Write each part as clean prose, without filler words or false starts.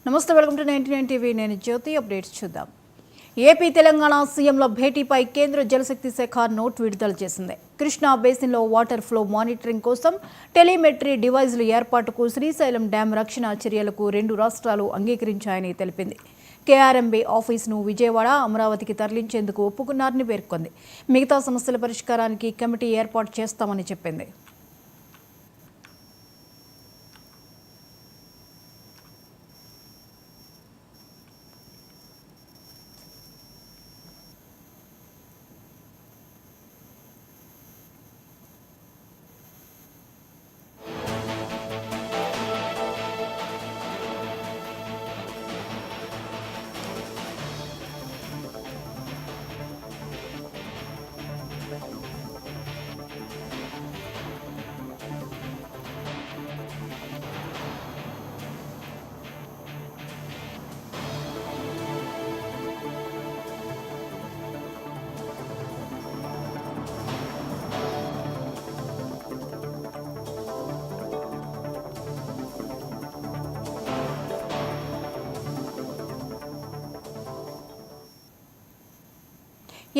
నమస్తే, welcome to 99 TV. నేను జ్యోతి. Updates చూద్దాం. ఏపీ తెలంగాణ సీఎంల భేటీపై కేంద్ర జలశక్తి శాఖ నోట్ విడుదల చేసింది. కృష్ణా బేసిన్లో వాటర్ ఫ్లో మానిటరింగ్ కోసం టెలిమెట్రీ డివైజ్ల ఏర్పాటుకు శ్రీశైలం డ్యాం రక్షణ చర్యలకు 2 రాష్ట్రాలు అంగీకరించాయని తెలిపింది. కేఆర్ఎంబీ ఆఫీసును విజయవాడ, అమరావతికి తరలించేందుకు ఒప్పుకున్నారని పేర్కొంది. మిగతా సమస్యల పరిష్కారానికి కమిటీ ఏర్పాటు చేస్తామని చెప్పింది.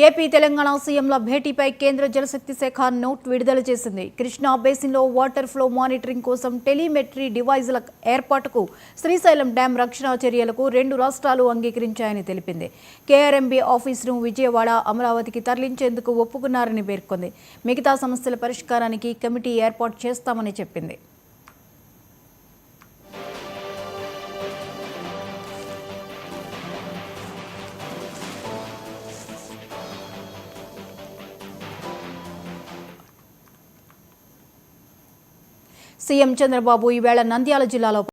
ఏపీ తెలంగాణ సీఎంల భేటీపై కేంద్ర జలశక్తి శాఖ నోట్ విడుదల చేసింది. కృష్ణా బేసిన్లో వాటర్ ఫ్లో మానిటరింగ్ కోసం టెలిమెట్రీ డివైజ్ల ఏర్పాటుకు శ్రీశైలం డ్యాం రక్షణ చర్యలకు 2 రాష్ట్రాలు అంగీకరించాయని తెలిపింది. కేఆర్ఎంబీ ఆఫీసును విజయవాడ, అమరావతికి తరలించేందుకు ఒప్పుకున్నారని పేర్కొంది. మిగతా సమస్యల పరిష్కారానికి కమిటీ ఏర్పాటు చేస్తామని చెప్పింది. సీఎం చంద్రబాబు ఈవేళ నంద్యాల జిల్లాలో